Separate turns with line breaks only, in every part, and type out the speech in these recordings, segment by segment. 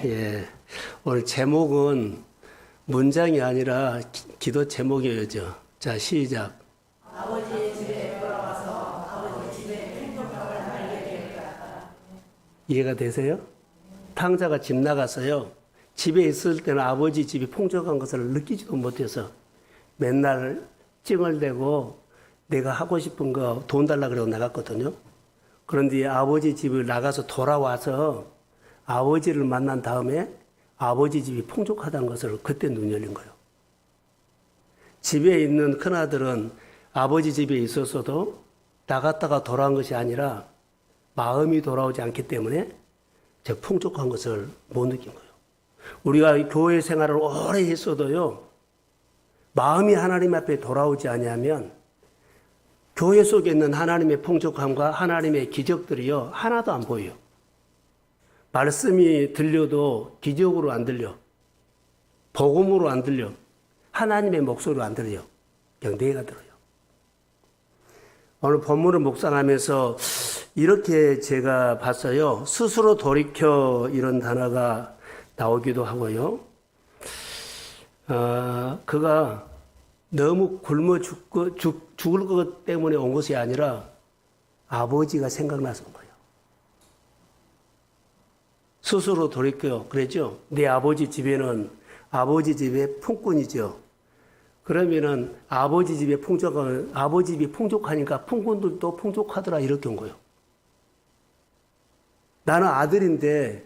예. 오늘 제목은 문장이 아니라 기도 제목이어야죠. 자, 시작. 아버지의 집에 돌아와서 아버지 집에 풍족함을 알게 될 것 같다. 이해가 되세요? 탕자가 집 나갔어요. 집에 있을 때는 아버지 집이 풍족한 것을 느끼지도 못해서 맨날 찡얼대고 내가 하고 싶은 거 돈 달라 그러고 나갔거든요. 그런데 아버지 집을 나가서 돌아와서 아버지를 만난 다음에 아버지 집이 풍족하다는 것을 그때 눈이 열린 거예요. 집에 있는 큰아들은 아버지 집에 있었어도 나갔다가 돌아온 것이 아니라 마음이 돌아오지 않기 때문에 저 풍족한 것을 못 느낀 거예요. 우리가 교회 생활을 오래 했어도요, 마음이 하나님 앞에 돌아오지 아니하면 교회 속에 있는 하나님의 풍족함과 하나님의 기적들이요, 하나도 안 보여요. 말씀이 들려도 기적으로 안 들려. 복음으로 안 들려. 하나님의 목소리로 안 들려요. 그냥 내가 들어요. 오늘 본문을 묵상하면서 이렇게 제가 봤어요. 스스로 돌이켜 이런 단어가 나오기도 하고요. 그가 너무 굶어 죽을 것 때문에 온 것이 아니라 아버지가 생각나서 온 거예요. 스스로 돌이켜 그랬죠. 내 아버지 집에는 아버지 집에 품꾼이죠. 그러면은 아버지 집에 아버지 집이 풍족하니까 품꾼들도 풍족하더라 이렇게 온 거예요. 나는 아들인데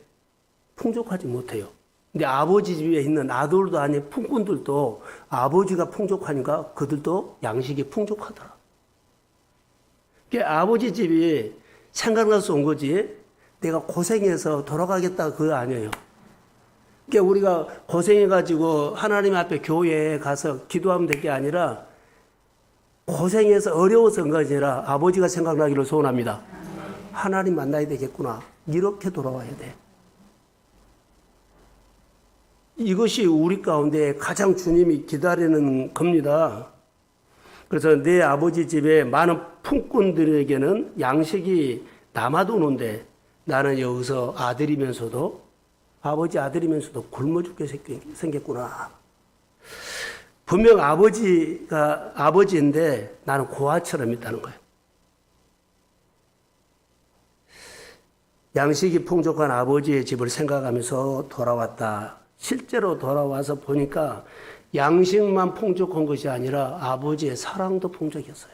풍족하지 못해요. 근데 아버지 집에 있는 아들도 아닌 품꾼들도 아버지가 풍족하니까 그들도 양식이 풍족하더라. 그러니까 아버지 집이 생각나서 온 거지 내가 고생해서 돌아가겠다 그거 아니에요. 그러니까 우리가 고생해가지고 하나님 앞에 교회에 가서 기도하면 될 게 아니라 고생해서 어려워서 그런 것이 아니라 아버지가 생각나기를 소원합니다. 하나님 만나야 되겠구나. 이렇게 돌아와야 돼. 이것이 우리 가운데 가장 주님이 기다리는 겁니다. 그래서 내 아버지 집에 많은 품꾼들에게는 양식이 남아도는데 나는 여기서 아들이면서도 아버지 아들이면서도 굶어 죽게 생겼구나. 분명 아버지가 아버지인데 나는 고아처럼 있다는 거예요. 양식이 풍족한 아버지의 집을 생각하면서 돌아왔다. 실제로 돌아와서 보니까 양식만 풍족한 것이 아니라 아버지의 사랑도 풍족했어요.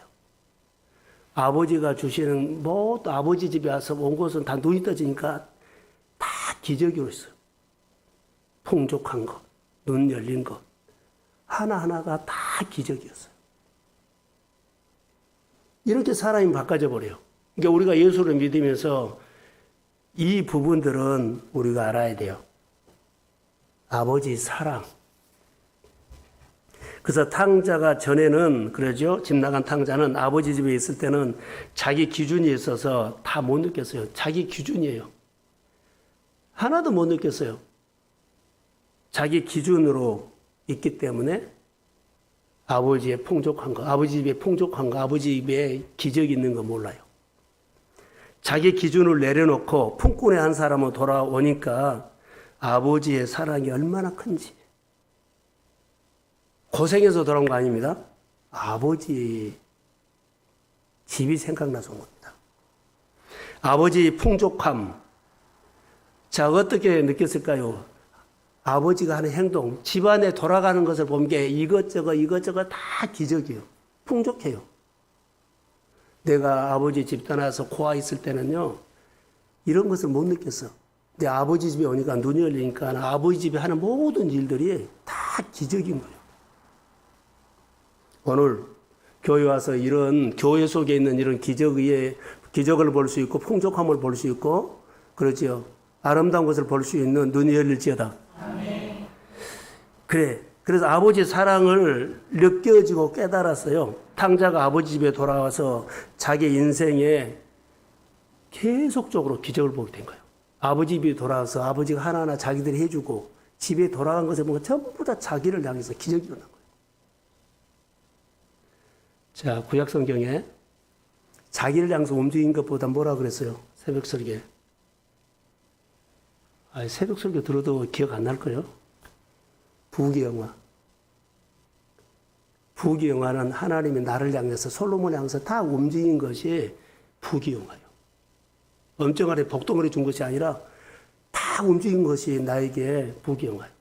아버지가 주시는 아버지 집에 와서 온 것은 다 눈이 떠지니까 다 기적으로 있어요. 풍족한 것, 눈 열린 것, 하나하나가 다 기적이었어요. 이렇게 사람이 바꿔져 버려요. 그러니까 우리가 예수를 믿으면서 이 부분들은 우리가 알아야 돼요. 아버지 사랑. 그래서 탕자가 전에는 그러죠. 집 나간 탕자는 아버지 집에 있을 때는 자기 기준이 있어서 다 못 느꼈어요. 자기 기준이에요. 하나도 못 느꼈어요. 자기 기준으로 있기 때문에 아버지의 풍족한 거, 아버지 집에 풍족한 거, 아버지 집에 기적이 있는 거 몰라요. 자기 기준을 내려놓고 품꾼의 한 사람으로 돌아오니까 아버지의 사랑이 얼마나 큰지. 고생해서 돌아온 거 아닙니다. 아버지 집이 생각나서 온 겁니다. 아버지 풍족함. 자, 어떻게 느꼈을까요? 아버지가 하는 행동, 집안에 돌아가는 것을 보면 게 이것저것 다 기적이에요. 풍족해요. 내가 아버지 집 떠나서 고아 있을 때는요, 이런 것을 못 느꼈어. 근데 아버지 집에 오니까 눈이 열리니까 아버지 집에 하는 모든 일들이 다 기적인 거예요. 오늘 교회 와서 이런 교회 속에 있는 이런 기적을 볼 수 있고 풍족함을 볼 수 있고 그러지요. 아름다운 것을 볼 수 있는 눈이 열릴지어다. 아멘. 그래. 그래서 아버지의 사랑을 느껴지고 깨달았어요. 탕자가 아버지 집에 돌아와서 자기 인생에 계속적으로 기적을 보게 된 거예요. 아버지 집에 돌아와서 아버지가 하나하나 자기들이 해주고 집에 돌아간 것을 보면 전부 다 자기를 향해서 기적이 일어난 거예요. 자, 구약성경에 자기를 향해서 움직인 것보다 뭐라 그랬어요? 새벽 설계. 새벽 설교 들어도 기억 안 날 거예요. 부귀영화. 부귀영화는 하나님이 나를 향해서 솔로몬을 향해서 다 움직인 것이 부귀영화예요. 엄청나게 복덩어리 준 것이 아니라 다 움직인 것이 나에게 부귀영화예요.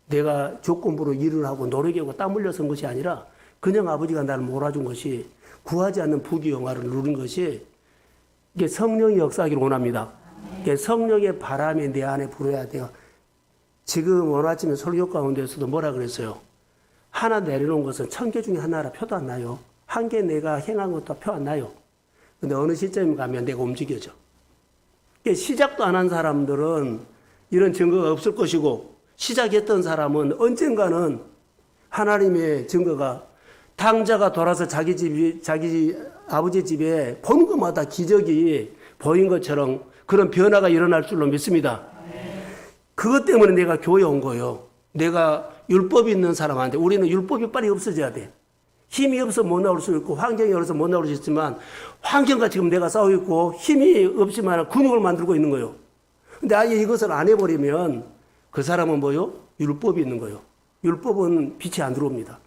내가 조건부로 일을 하고 노력하고 땀 흘려 쓴 것이 아니라 그냥 아버지가 나를 몰아준 것이 구하지 않는 부귀영화를 누린 것이 이게 성령이 역사하기를 원합니다. 이게 성령의 바람이 내 안에 불어야 돼요. 지금 오늘 아침에 설교 가운데서도 뭐라 그랬어요? 하나 내려놓은 것은 1000개 중에 하나라 표도 안 나요. 한 개 내가 행한 것도 표 안 나요. 근데 어느 시점에 가면 내가 움직여져. 시작도 안 한 사람들은 이런 증거가 없을 것이고 시작했던 사람은 언젠가는 하나님의 증거가 탕자가 돌아서 자기 아버지 집에 보는 것마다 기적이 보인 것처럼 그런 변화가 일어날 줄로 믿습니다. 그것 때문에 내가 교회에 온 거예요. 내가 율법이 있는 사람한테 우리는 율법이 빨리 없어져야 돼. 힘이 없어 못 나올 수 있고 환경이 없어서 못 나올 수 있지만 환경과 지금 내가 싸우고 있고 힘이 없지만 근육을 만들고 있는 거예요. 근데 아예 이것을 안 해버리면 그 사람은 뭐요? 율법이 있는 거예요. 율법은 빛이 안 들어옵니다.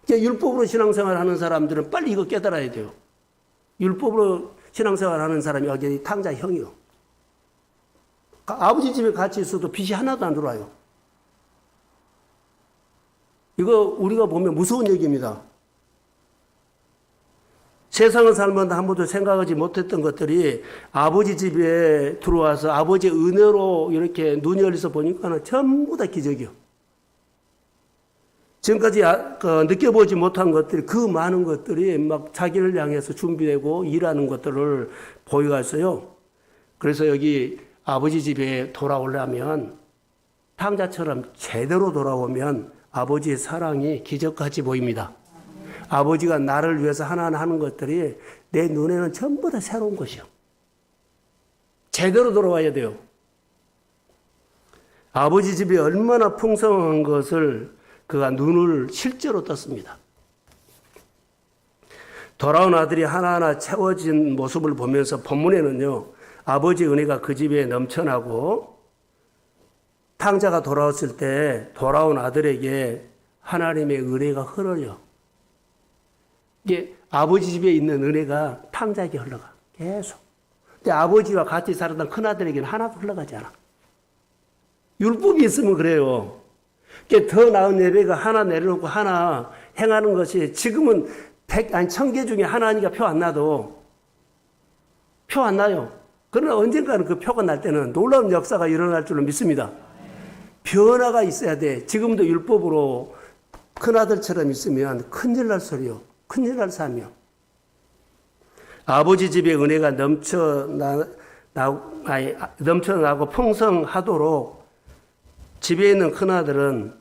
율법으로 신앙생활 하는 사람들은 빨리 이거 깨달아야 돼요. 율법으로 신앙생활 하는 사람이 여기 탕자 형이요. 아버지 집에 같이 있어도 빛이 하나도 안 들어와요. 이거 우리가 보면 무서운 얘기입니다. 세상을 살면서 한 번도 생각하지 못했던 것들이 아버지 집에 들어와서 아버지의 은혜로 이렇게 눈이 열려서 보니까 전부 다 기적이요. 지금까지 느껴보지 못한 것들이 그 많은 것들이 막 자기를 향해서 준비되고 일하는 것들을 보여갔어요. 그래서 여기 아버지 집에 돌아오려면 탕자처럼 제대로 돌아오면 아버지의 사랑이 기적같이 보입니다. 아버지가 나를 위해서 하나하나 하는 것들이 내 눈에는 전부 다 새로운 것이요. 제대로 돌아와야 돼요. 아버지 집이 얼마나 풍성한 것을 그가 눈을 실제로 떴습니다. 돌아온 아들이 하나하나 채워진 모습을 보면서 본문에는요, 아버지의 은혜가 그 집에 넘쳐나고 탕자가 돌아왔을 때 돌아온 아들에게 하나님의 은혜가 흘러요. 이게 아버지 집에 있는 은혜가 탕자에게 흘러가. 계속. 근데 아버지와 같이 살았던 큰아들에게는 하나도 흘러가지 않아. 율법이 있으면 그래요. 더 나은 예배가 하나 내려놓고 하나 행하는 것이 지금은 1000개 중에 하나니까 표 안 나도 표 안 나요. 그러나 언젠가는 그 표가 날 때는 놀라운 역사가 일어날 줄로 믿습니다. 변화가 있어야 돼. 지금도 율법으로 큰아들처럼 있으면 큰일 날 소리요. 큰일 날 삶이요. 아버지 집에 은혜가 넘쳐나고 풍성하도록 집에 있는 큰아들은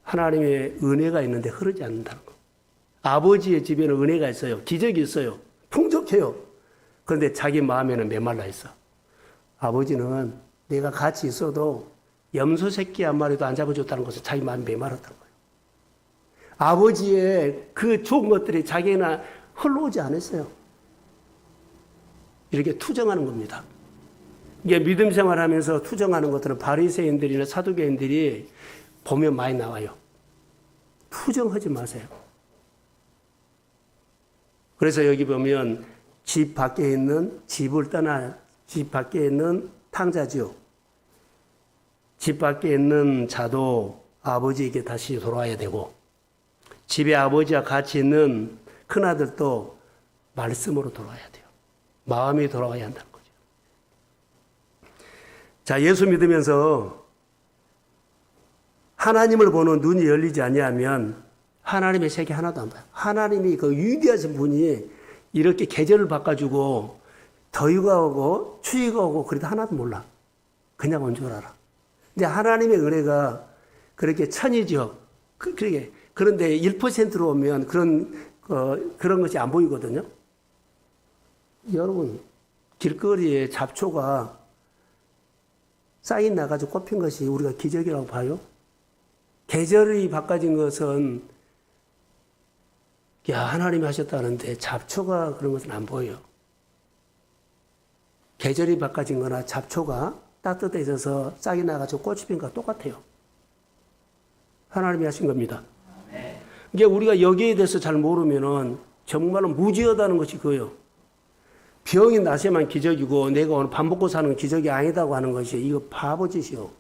하나님의 은혜가 있는데 흐르지 않는다는 거. 아버지의 집에는 은혜가 있어요. 기적이 있어요. 풍족해요. 그런데 자기 마음에는 메말라 있어. 아버지는 내가 같이 있어도 염소 새끼 한 마리도 안 잡아줬다는 것을 자기 마음이 메말랐다는 거예요. 아버지의 그 좋은 것들이 자기나 흘러오지 않았어요. 이렇게 투정하는 겁니다. 이게 믿음 생활하면서 투정하는 것들은 바리새인들이나 사두개인들이 보면 많이 나와요. 투정하지 마세요. 그래서 여기 보면 집 밖에 있는 집을 떠나 집 밖에 있는 탕자지요. 집 밖에 있는 자도 아버지에게 다시 돌아와야 되고 집에 아버지와 같이 있는 큰아들도 말씀으로 돌아와야 돼요. 마음이 돌아와야 한다는 거죠. 자, 예수 믿으면서 하나님을 보는 눈이 열리지 아니하면 하나님의 세계 하나도 안 봐요. 하나님이 그 위대하신 분이 이렇게 계절을 바꿔주고 더위가 오고 추위가 오고 그래도 하나도 몰라. 그냥 온 줄 알아. 근데 하나님의 은혜가 그렇게 천이죠. 그런데 1%로 오면 그런 것이 안 보이거든요. 여러분, 길거리에 잡초가 쌓인 나가지고 꼽힌 것이 우리가 기적이라고 봐요. 계절이 바꿔진 것은 하나님이 하셨다는데 잡초가 그런 것은 안 보여요. 계절이 바꿔진 거나 잡초가 따뜻해져서 싹이 나가지고 꽃이 핀 거와 똑같아요. 하나님이 하신 겁니다. 이게 우리가 여기에 대해서 잘 모르면은 정말로 무지하다는 것이 그거예요. 병이 나서야만 기적이고 내가 오늘 밥 먹고 사는 기적이 아니다고 하는 것이 이거 바보짓이요.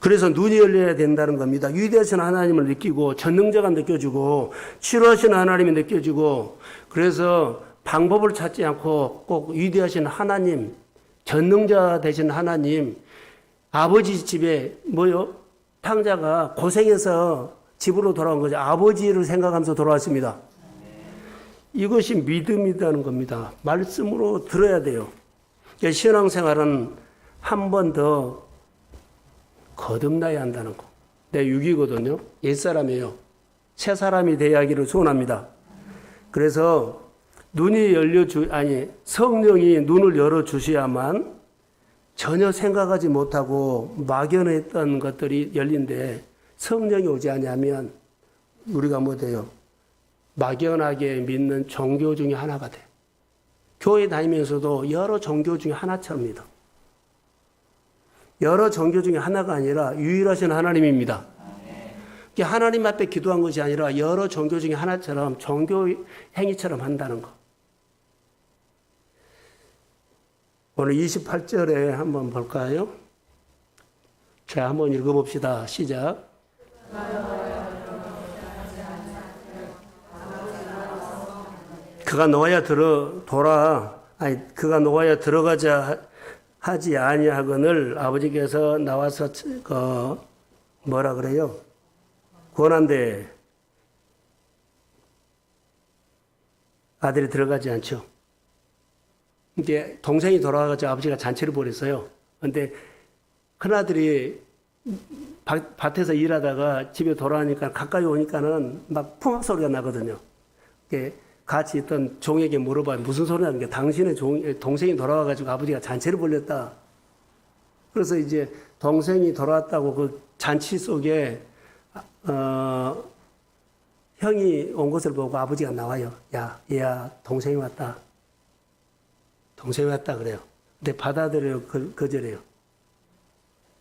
그래서 눈이 열려야 된다는 겁니다. 위대하신 하나님을 느끼고 전능자가 느껴지고 치료하신 하나님이 느껴지고 그래서 방법을 찾지 않고 꼭 위대하신 하나님, 전능자 되신 하나님, 아버지 집에 뭐요? 탕자가 고생해서 집으로 돌아온 거죠. 아버지를 생각하면서 돌아왔습니다. 이것이 믿음이라는 겁니다. 말씀으로 들어야 돼요. 신앙생활은 한 번 더 거듭나야 한다는 거. 내 6이거든요. 옛사람이에요. 새 사람이 되어야 하기를 소원합니다. 그래서 눈이 성령이 눈을 열어주셔야만 전혀 생각하지 못하고 막연했던 것들이 열린데 성령이 오지 않으면 우리가 뭐 돼요? 막연하게 믿는 종교 중에 하나가 돼. 교회 다니면서도 여러 종교 중에 하나처럼 믿어. 여러 종교 중에 하나가 아니라 유일하신 하나님입니다. 하나님 앞에 기도한 것이 아니라 여러 종교 중에 하나처럼 종교 행위처럼 한다는 거. 오늘 28절에 한번 볼까요? 자, 한번 읽어봅시다. 시작. 그가 노하여 들어가자 하지 아니하거늘 아버지께서 나와서 뭐라 그래요? 권한데 아들이 들어가지 않죠. 이제 동생이 돌아가서 아버지가 잔치를 벌였어요. 그런데 큰아들이 밭에서 일하다가 집에 돌아오니까 가까이 오니까는 막 풍악 소리가 나거든요. 같이 있던 종에게 물어봐요. 무슨 소리 나는 게 당신의 동생이 돌아와가지고 아버지가 잔치를 벌였다. 그래서 이제 동생이 돌아왔다고 그 잔치 속에 형이 온 것을 보고 아버지가 나와요. 야, 얘야, 동생이 왔다. 동생이 왔다 그래요. 근데 받아들여요? 거절해요?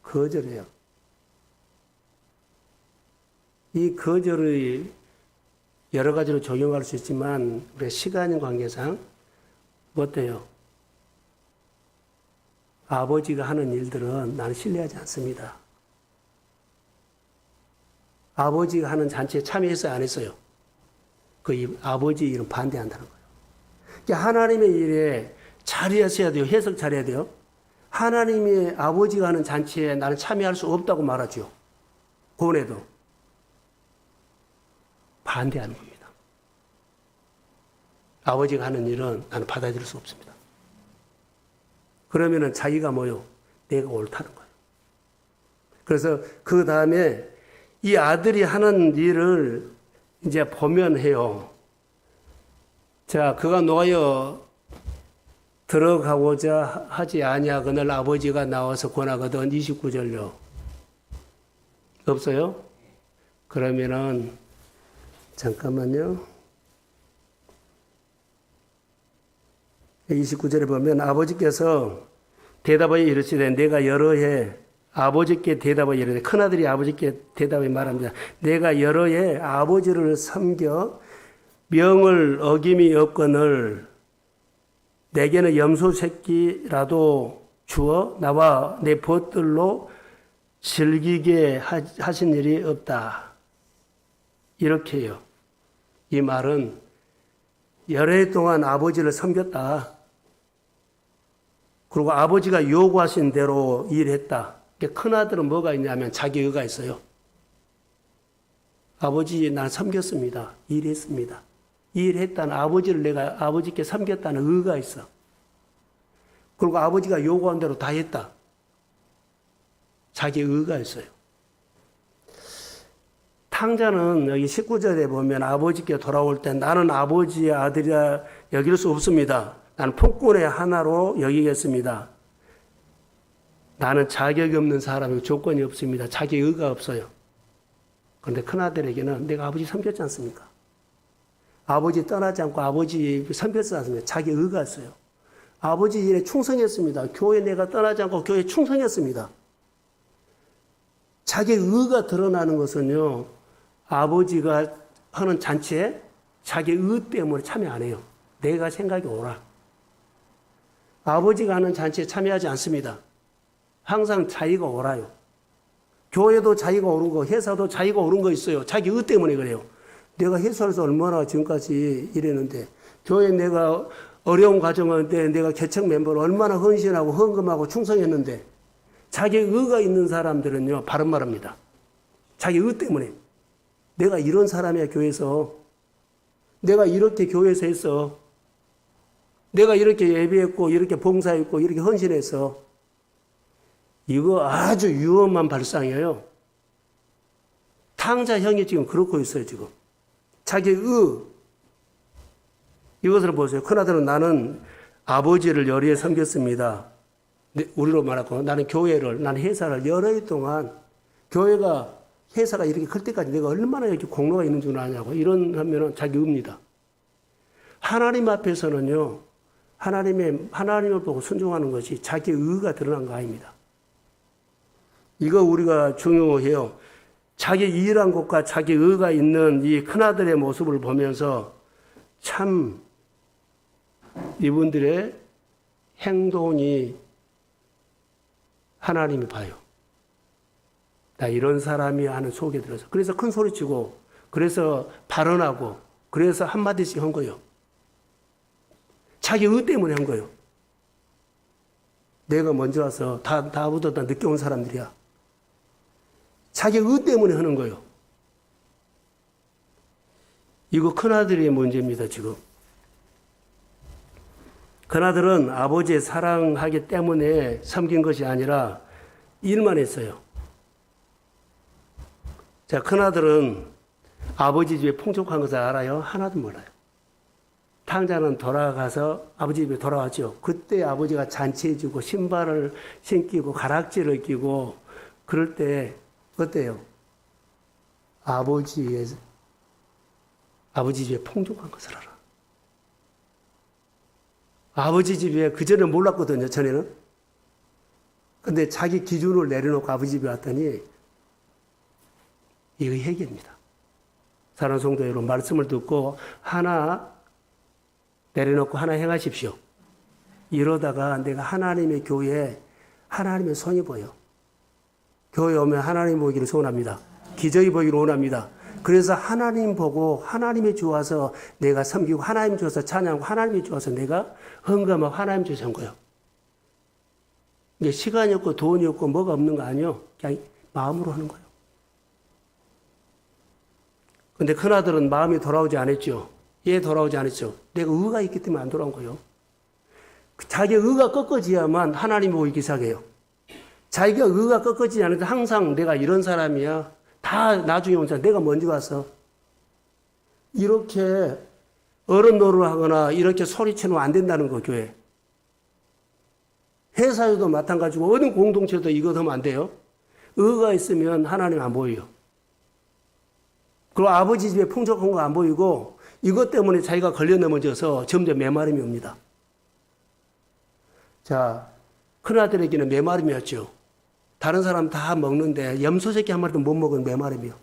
거절해요. 이 거절의 여러 가지로 적용할 수 있지만 우리의 시간 관계상 어때요? 아버지가 하는 일들은 나는 신뢰하지 않습니다. 아버지가 하는 잔치에 참여했어요? 안 했어요? 그 아버지 일은 반대한다는 거예요. 그러니까 하나님의 일에 잘하셔야 돼요. 해석 잘해야 돼요. 하나님의 아버지가 하는 잔치에 나는 참여할 수 없다고 말하죠. 고뇌도. 반대하는 겁니다. 아버지가 하는 일은 나는 받아들일 수 없습니다. 그러면은 자기가 뭐요? 내가 옳다는 거예요. 그래서 그 다음에 이 아들이 하는 일을 이제 보면 해요. 자, 그가 노하여 들어가고자 하지 아니하거늘 아버지가 나와서 권하거든. 29절요. 없어요? 그러면은 잠깐만요. 29절에 보면 아버지께서 대답하여 이르시되 내가 여러 해 아버지께 대답하여 이르되 큰아들이 아버지께 대답하여 말합니다. 내가 여러 해 아버지를 섬겨 명을 어김이 없거늘 내게는 염소 새끼라도 주어 나와 내 벗들로 즐기게 하신 일이 없다. 이렇게 해요. 이 말은 여러 해 동안 아버지를 섬겼다. 그리고 아버지가 요구하신 대로 일했다. 큰아들은 뭐가 있냐면 자기 의가 있어요. 아버지 난 섬겼습니다. 일했습니다. 일했다는 아버지를 내가 아버지께 섬겼다는 의가 있어. 그리고 아버지가 요구한 대로 다 했다. 자기 의가 있어요. 탕자는 여기 19절에 보면 아버지께 돌아올 때 나는 아버지의 아들이라 여길 수 없습니다. 나는 폭군의 하나로 여기겠습니다. 나는 자격이 없는 사람이고 조건이 없습니다. 자기 의가 없어요. 그런데 큰아들에게는 내가 아버지 섬겼지 않습니까? 아버지 떠나지 않고 아버지 선별서 않습니다. 자기 의가 있어요. 아버지 일에 충성했습니다. 교회 내가 떠나지 않고 교회에 충성했습니다. 자기 의가 드러나는 것은요, 아버지가 하는 잔치에 자기 의 때문에 참여 안 해요. 내가 생각이 오라. 아버지가 하는 잔치에 참여하지 않습니다. 항상 자기가 오라요. 교회도 자기가 오른 거, 회사도 자기가 오른 거 있어요. 자기 의 때문에 그래요. 내가 회사에서 얼마나 지금까지 일했는데, 교회 내가 어려운 과정을 때 내가 개척 멤버로 얼마나 헌신하고 헌금하고 충성했는데, 자기 의가 있는 사람들은요, 바른 말합니다. 자기 의 때문에. 내가 이런 사람이야, 교회에서. 내가 이렇게 교회에서 했어. 내가 이렇게 예배했고, 이렇게 봉사했고, 이렇게 헌신했어. 이거 아주 위험한 발상이에요. 탕자형이 지금 그렇고 있어요, 지금. 자기 의. 이것을 보세요. 큰아들은 나는 아버지를 여러 해 섬겼습니다. 우리로 말하고 나는 교회를, 나는 회사를 여러 해 동안 교회가, 회사가 이렇게 클 때까지 내가 얼마나 이렇게 공로가 있는 줄 아냐고. 이런 하면은 자기 의입니다. 하나님 앞에서는요, 하나님을 보고 순종하는 것이 자기 의가 드러난 거 아닙니다. 이거 우리가 중요해요. 자기 일한 것과 자기 의가 있는 이 큰아들의 모습을 보면서 참 이분들의 행동이 하나님이 봐요. 나 이런 사람이 하는 속에 들어서. 그래서 큰 소리치고, 그래서 발언하고, 그래서 한마디씩 한 거예요. 자기 의 때문에 한 거예요. 내가 먼저 와서 나보다 늦게 온 사람들이야. 자기 의 때문에 하는 거예요. 이거 큰아들의 문제입니다, 지금. 큰아들은 아버지의 사랑하기 때문에 섬긴 것이 아니라 일만 했어요. 자, 큰아들은 아버지 집에 풍족한 것을 알아요? 하나도 몰라요. 탕자는 돌아가서 아버지 집에 돌아왔죠. 그때 아버지가 잔치해주고 신발을 신기고 가락지를 끼고 그럴 때 어때요? 아버지 집에 풍족한 것을 알아. 아버지 집에 그전에 몰랐거든요, 전에는. 근데 자기 기준을 내려놓고 아버지 집에 왔더니 이거 회개입니다. 사랑하는 성도 여러분, 말씀을 듣고 하나 내려놓고 하나 행하십시오. 이러다가 내가 하나님의 교회에 하나님의 손이 보여. 교회 오면 하나님 보기를 소원합니다. 기저귀 보기를 원합니다. 그래서 하나님 보고 하나님이 좋아서 내가 섬기고 하나님 좋아서 찬양하고 하나님이 좋아서 내가 헌금하고 하나님 좋아서 한 거예요. 이게 시간이 없고 돈이 없고 뭐가 없는 거 아니에요. 그냥 마음으로 하는 거예요. 근데 큰아들은 마음이 돌아오지 않았죠. 얘 돌아오지 않았죠. 내가 의가 있기 때문에 안 돌아온 거예요. 자기 의가 꺾어져야만 하나님 보기 시작해요. 자기가 의가 꺾어지지 않을 때 항상 내가 이런 사람이야. 다 나중에 온 사람, 내가 먼저 와서. 이렇게 어른 노릇을 하거나 이렇게 소리치면 안 된다는 거, 교회. 회사에도 마찬가지고 어느 공동체도 이것 하면 안 돼요. 의가 있으면 하나님 안 보여요. 그리고 아버지 집에 풍족한 거 안 보이고 이것 때문에 자기가 걸려 넘어져서 점점 메마름이 옵니다. 자, 큰아들에게는 메마름이었죠. 다른 사람 다 먹는데 염소새끼 한 마리도 못 먹은 메마름이요.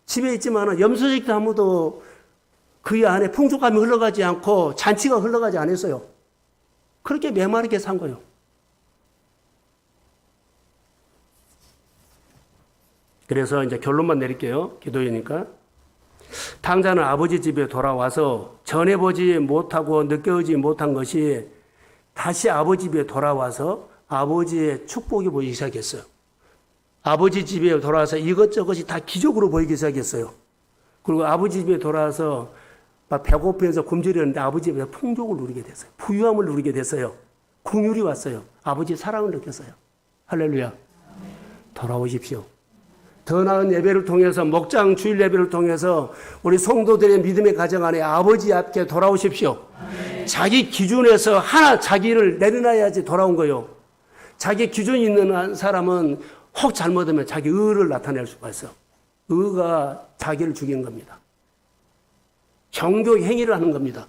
집에 있지만 염소새끼 아무도 그 안에 풍족함이 흘러가지 않고 잔치가 흘러가지 않았어요. 그렇게 메마르게 산 거예요. 그래서 이제 결론만 내릴게요. 기도이니까. 탕자는 아버지 집에 돌아와서 전해보지 못하고 느껴오지 못한 것이 다시 아버지 집에 돌아와서 아버지의 축복이 보이기 시작했어요. 아버지 집에 돌아와서 이것저것이 다 기적으로 보이기 시작했어요. 그리고 아버지 집에 돌아와서 막 배고프면서 굶주렸는데 아버지 집에서 풍족을 누리게 됐어요. 부유함을 누리게 됐어요. 긍휼이 왔어요. 아버지의 사랑을 느꼈어요. 할렐루야. 돌아오십시오. 더 나은 예배를 통해서 목장 주일 예배를 통해서 우리 성도들의 믿음의 가정 안에 아버지 앞에 돌아오십시오. 자기 기준에서 하나 자기를 내려놔야지 돌아온 거예요. 자기 기준이 있는 사람은 혹 잘못하면 자기 의를 나타낼 수가 있어. 의가 자기를 죽인 겁니다. 정교 행위를 하는 겁니다.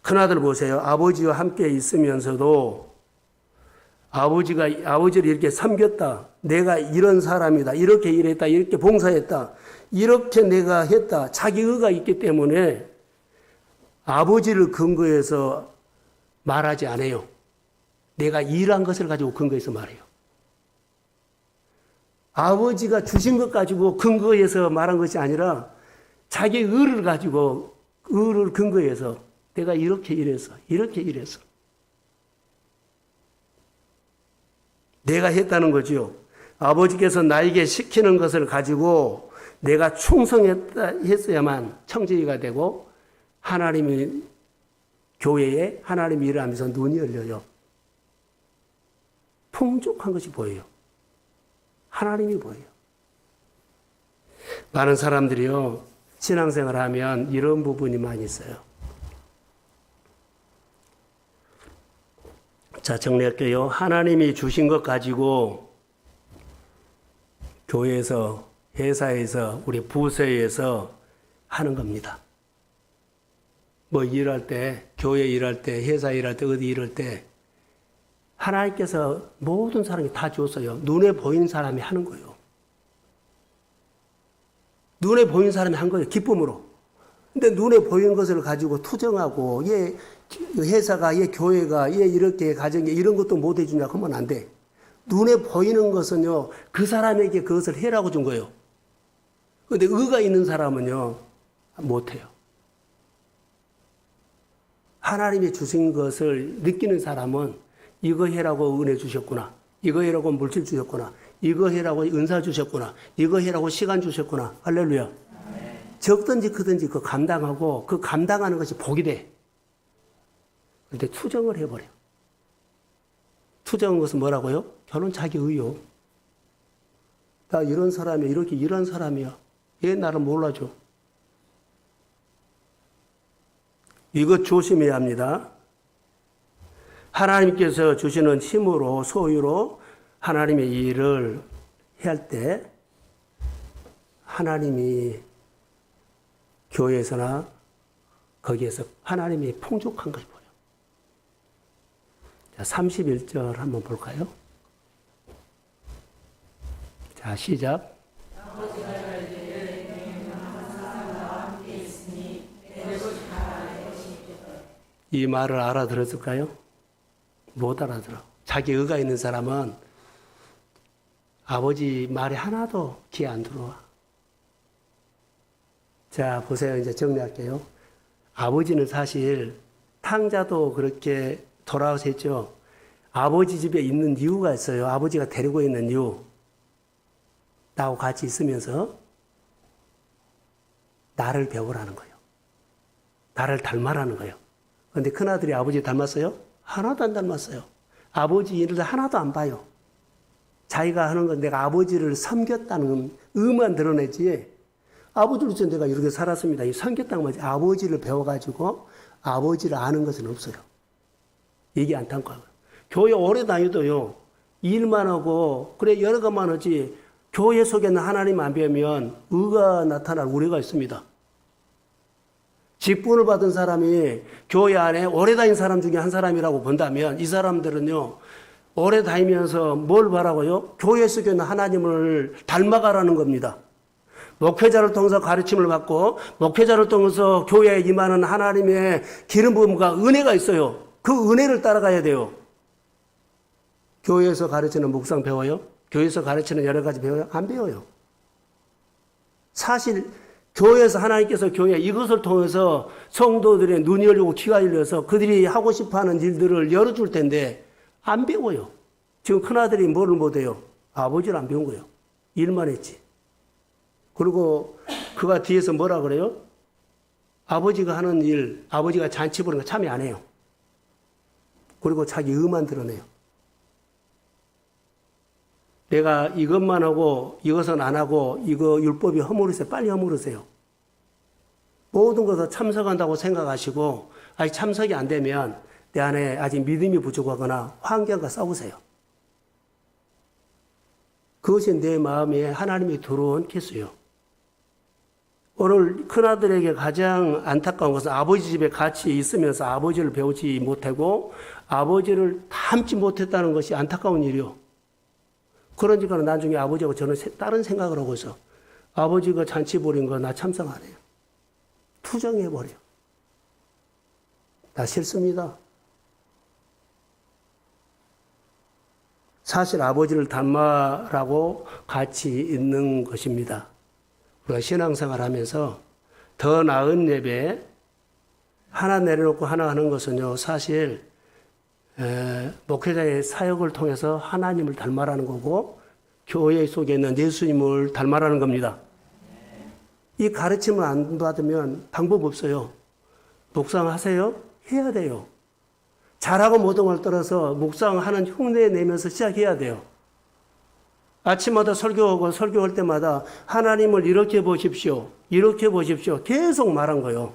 큰아들 보세요. 아버지와 함께 있으면서도 아버지를 이렇게 섬겼다. 내가 이런 사람이다. 이렇게 일했다. 이렇게 봉사했다. 이렇게 내가 했다. 자기 의가 있기 때문에 아버지를 근거해서 말하지 않아요. 내가 일한 것을 가지고 근거해서 말해요. 아버지가 주신 것 가지고 근거해서 말한 것이 아니라 자기 의를 가지고 의를 근거해서 내가 이렇게 일했어. 이렇게 일했어. 내가 했다는 거죠. 아버지께서 나에게 시키는 것을 가지고 내가 충성했어야만 청지기가 되고 하나님이 교회에 하나님이 일하면서 눈이 열려요. 풍족한 것이 보여요. 하나님이 보여요. 많은 사람들이요, 신앙생활 하면 이런 부분이 많이 있어요. 자, 정리할게요. 하나님이 주신 것 가지고 교회에서, 회사에서, 우리 부서에서 하는 겁니다. 뭐 일할 때, 교회 일할 때, 회사 일할 때, 어디 일할 때 하나님께서 모든 사람이 다 줬어요. 눈에 보이는 사람이 하는 거예요. 눈에 보이는 사람이 한 거예요. 기쁨으로. 근데 눈에 보이는 것을 가지고 투정하고 얘 회사가, 얘 교회가, 얘 이렇게 가정에 이런 것도 못 해주냐 그러면 안 돼. 눈에 보이는 것은요, 그 사람에게 그것을 해라고 준 거예요. 근데 의가 있는 사람은요, 못 해요. 하나님이 주신 것을 느끼는 사람은 이거 해라고 은혜 주셨구나. 이거 해라고 물질 주셨구나. 이거 해라고 은사 주셨구나. 이거 해라고 시간 주셨구나. 할렐루야. 적든지 크든지 그 감당하고 그 감당하는 것이 복이 돼. 그런데 투정을 해버려. 투정한 것은 뭐라고요? 결론 자기 의요. 나 이런 사람이야. 이렇게 일한 사람이야. 얘 나를 몰라줘. 이것 조심해야 합니다. 하나님께서 주시는 힘으로, 소유로 하나님의 일을 할 때 하나님이 교회에서나 거기에서 하나님이 풍족한 것이 보여요. 자, 31절 한번 볼까요? 자, 시작. 이 말을 알아들었을까요? 못 알아들어. 자기 의가 있는 사람은 아버지 말이 하나도 귀에 안 들어와. 자, 보세요. 이제 정리할게요. 아버지는 사실 탕자도 그렇게 돌아와서 했죠. 아버지 집에 있는 이유가 있어요. 아버지가 데리고 있는 이유. 나하고 같이 있으면서 나를 배우라는 거예요. 나를 닮아라는 거예요. 그런데 큰아들이 아버지 닮았어요? 하나도 안 닮았어요. 아버지 일을 하나도 안 봐요. 자기가 하는 건 내가 아버지를 섬겼다는 의만 드러내지 아버지로서 내가 이렇게 살았습니다. 이 섬겼다는 거지. 아버지를 배워가지고 아버지를 아는 것은 없어요. 얘기 안 탐구하고. 교회 오래 다니도요. 일만 하고 그래 여러 것만 하지 교회 속에는 하나님 안 배우면 의가 나타날 우려가 있습니다. 직분을 받은 사람이 교회 안에 오래 다닌 사람 중에 한 사람이라고 본다면 이 사람들은요. 오래 다니면서 뭘 바라고요? 교회 속에 있는 하나님을 닮아가라는 겁니다. 목회자를 통해서 가르침을 받고 목회자를 통해서 교회에 임하는 하나님의 기름 부음과 은혜가 있어요. 그 은혜를 따라가야 돼요. 교회에서 가르치는 묵상 배워요? 교회에서 가르치는 여러 가지 배워요? 안 배워요. 사실 교회에서 하나님께서 교회 이것을 통해서 성도들의 눈이 열리고 귀가 열려서 그들이 하고 싶어하는 일들을 열어줄 텐데 안 배워요. 지금 큰아들이 뭐를 못해요? 아버지를 안 배운 거예요. 일만 했지. 그리고 그가 뒤에서 뭐라 그래요? 아버지가 하는 일, 아버지가 잔치 부르는 거 참여 안 해요. 그리고 자기 의만 드러내요. 내가 이것만 하고 이것은 안 하고 이거 율법이 허물으세요. 빨리 허물으세요. 모든 것을 참석한다고 생각하시고 아직 참석이 안 되면 내 안에 아직 믿음이 부족하거나 환경과 싸우세요. 그것이 내 마음에 하나님이 들어온 개수요. 오늘 큰아들에게 가장 안타까운 것은 아버지 집에 같이 있으면서 아버지를 배우지 못하고 아버지를 닮지 못했다는 것이 안타까운 일이요. 그러니까 나중에 아버지하고 저는 다른 생각을 하고 있어. 아버지가 잔치 벌인 거 나 참상 안 해요. 투정해버려. 나 싫습니다. 사실 아버지를 닮아라고 같이 있는 것입니다. 우리가 신앙생활 하면서 더 나은 예배 하나 내려놓고 하나 하는 것은요, 사실 목회자의 사역을 통해서 하나님을 닮아라는 거고 교회 속에 있는 예수님을 닮아라는 겁니다. 이 가르침을 안 받으면 방법 없어요. 묵상하세요? 해야 돼요. 잘하고 못한 걸 떠나서 묵상하는 흉내 내면서 시작해야 돼요. 아침마다 설교하고 설교할 때마다 하나님을 이렇게 보십시오. 이렇게 보십시오. 계속 말한 거예요.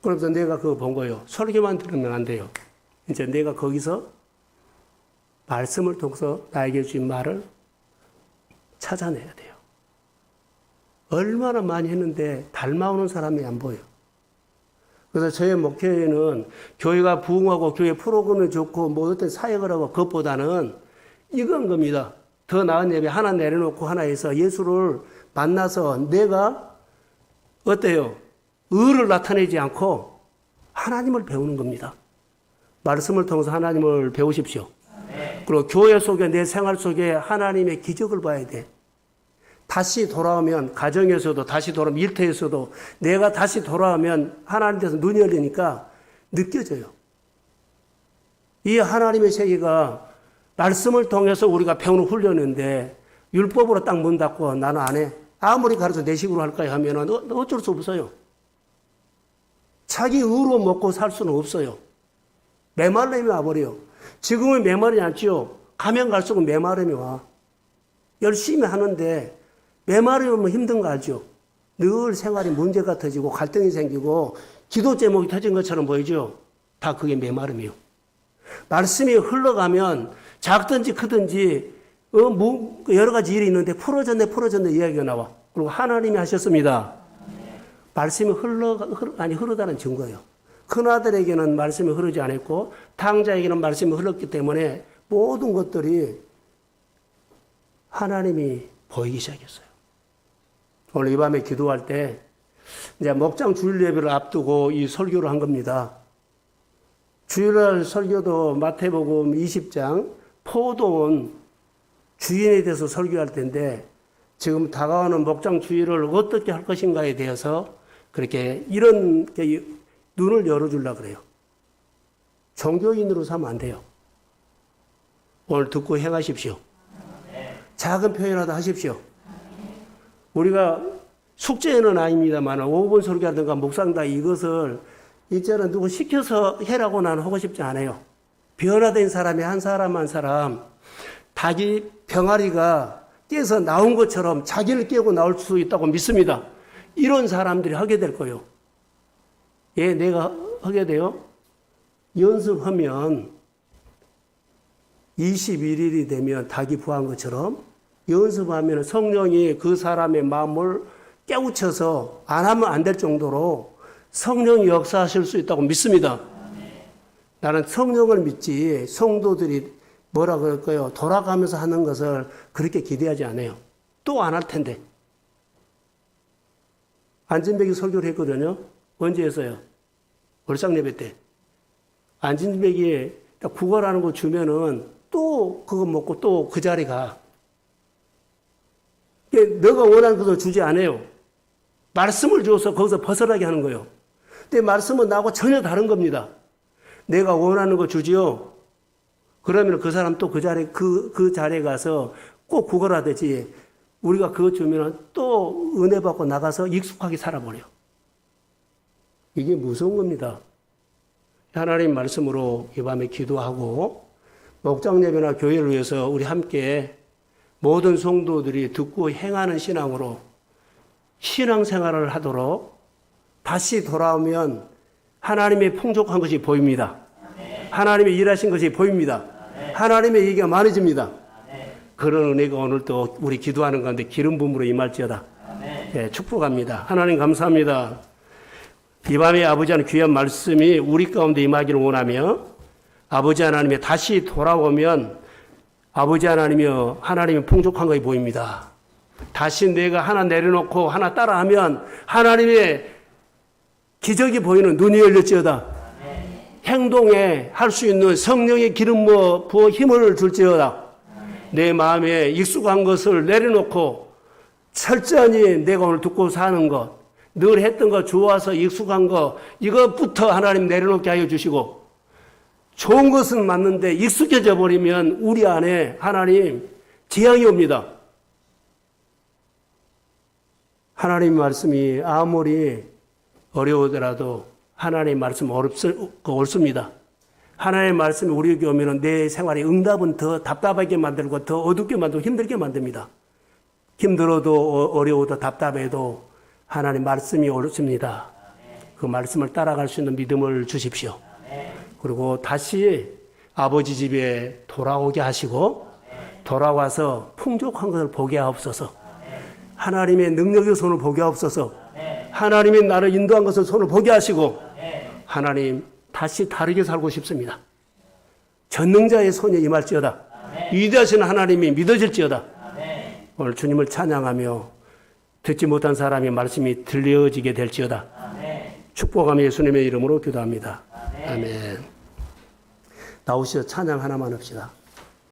그러면서 내가 그거 본 거예요. 설교만 들으면 안 돼요. 이제 내가 거기서 말씀을 통해서 나에게 주신 말을 찾아내야 돼요. 얼마나 많이 했는데 닮아오는 사람이 안 보여요. 그래서 저희 목회에는 교회가 부흥하고 교회 프로그램이 좋고 뭐 어떤 사역을 하고 그것보다는 이건 겁니다. 더 나은 예배 하나 내려놓고 하나 해서 예수를 만나서 내가 어때요? 의를 나타내지 않고 하나님을 배우는 겁니다. 말씀을 통해서 하나님을 배우십시오. 그리고 교회 속에 내 생활 속에 하나님의 기적을 봐야 돼. 다시 돌아오면 가정에서도 다시 돌아오면 일터에서도 내가 다시 돌아오면 하나님께서 눈이 열리니까 느껴져요. 이 하나님의 세계가 말씀을 통해서 우리가 배우는 훈련인데 율법으로 딱 문 닫고 나는 안 해. 아무리 가르쳐 내 식으로 할까요 하면 어쩔 수 없어요. 자기 의로 먹고 살 수는 없어요. 메마름이 와버려요. 지금은 메마르지 않지요. 가면 갈수록 메마름이 와. 열심히 하는데 메마르면 힘든 거 알죠? 늘 생활이 문제가 터지고 갈등이 생기고 기도 제목이 터진 것처럼 보이죠? 다 그게 메마름이요. 말씀이 흘러가면 작든지 크든지 여러 가지 일이 있는데 풀어졌네 이야기가 나와. 그리고 하나님이 하셨습니다. 말씀이 흐르다는 증거예요. 큰아들에게는 말씀이 흐르지 않았고 탕자에게는 말씀이 흘렀기 때문에 모든 것들이 하나님이 보이기 시작했어요. 오늘 이 밤에 기도할 때 이제 목장 주일 예배를 앞두고 이 설교를 한 겁니다. 주일날 설교도 마태복음 20장 포도원 주인에 대해서 설교할 텐데 지금 다가오는 목장 주일을 어떻게 할 것인가에 대해서 그렇게 이런 눈을 열어주려고 그래요. 종교인으로 사면 안 돼요. 오늘 듣고 행하십시오. 작은 표현이라도 하십시오. 우리가 숙제는 아닙니다만 5분 설교하든가 묵상다 이것을 이제는 누구 시켜서 해라고 나는 하고 싶지 않아요. 변화된 사람이 한 사람 한 사람 닭이 병아리가 깨서 나온 것처럼 자기를 깨고 나올 수 있다고 믿습니다. 이런 사람들이 하게 될 거예요. 예, 내가 하게 돼요. 연습하면 21일이 되면 닭이 부한 것처럼 연습하면 성령이 그 사람의 마음을 깨우쳐서 안 하면 안 될 정도로 성령이 역사하실 수 있다고 믿습니다. 나는 성령을 믿지 성도들이 뭐라 그럴까요? 돌아가면서 하는 것을 그렇게 기대하지 않아요. 또 안 할 텐데. 안진백이 설교를 했거든요. 언제 했어요? 월상 예배 때. 안진백이 구걸하는 거 주면은 또 그거 먹고 또 그 자리 가. 너가 원하는 것을 주지 않아요. 말씀을 주어서 거기서 벗어나게 하는 거예요. 근데 말씀은 나하고 전혀 다른 겁니다. 내가 원하는 거 주지요. 그러면 그 사람 또 그 자리에 가서 꼭 구걸하듯이 우리가 그거 주면 또 은혜 받고 나가서 익숙하게 살아버려요. 이게 무서운 겁니다. 하나님 말씀으로 이 밤에 기도하고 목장 예배나 교회를 위해서 우리 함께 모든 성도들이 듣고 행하는 신앙으로 신앙생활을 하도록 다시 돌아오면 하나님의 풍족한 것이 보입니다. 하나님의 일하신 것이 보입니다. 하나님의 얘기가 많아집니다. 그런 은혜가 오늘 또 우리 기도하는 가운데 기름 부음으로 임할지어다. 예, 축복합니다. 하나님 감사합니다. 이 밤에 아버지 하나님 귀한 말씀이 우리 가운데 임하기를 원하며 아버지 하나님이 다시 돌아오면 아버지 하나님이여 하나님이 풍족한 것이 보입니다. 다시 내가 하나 내려놓고 하나 따라하면 하나님의 기적이 보이는 눈이 열렸지어다. 행동에 할 수 있는 성령의 기름 부어 힘을 줄지어다. 내 마음에 익숙한 것을 내려놓고 철저히 내가 오늘 듣고 사는 것, 늘 했던 거 좋아서 익숙한 거 이것부터 하나님 내려놓게 하여 주시고 좋은 것은 맞는데 익숙해져 버리면 우리 안에 하나님 재앙이 옵니다. 하나님 말씀이 아무리 어려우더라도 하나님 말씀 옳습니다. 하나님의 말씀이 우리에게 오면 내 생활의 응답은 더 답답하게 만들고 더 어둡게 만들고 힘들게 만듭니다. 힘들어도 어려워도 답답해도 하나님 말씀이 옳습니다. 그 말씀을 따라갈 수 있는 믿음을 주십시오. 그리고 다시 아버지 집에 돌아오게 하시고 돌아와서 풍족한 것을 보게 하옵소서. 하나님의 능력의 손을 보게 하옵소서. 하나님이 나를 인도한 것을 손을 보게 하시고 하나님 다시 다르게 살고 싶습니다. 전능자의 손이 임할지어다. 위대하신 하나님이 믿어질지어다. 오늘 주님을 찬양하며 듣지 못한 사람의 말씀이 들려지게 될지어다. 축복하며 예수님의 이름으로 기도합니다. 아멘. 나오시어 찬양 하나만 합시다.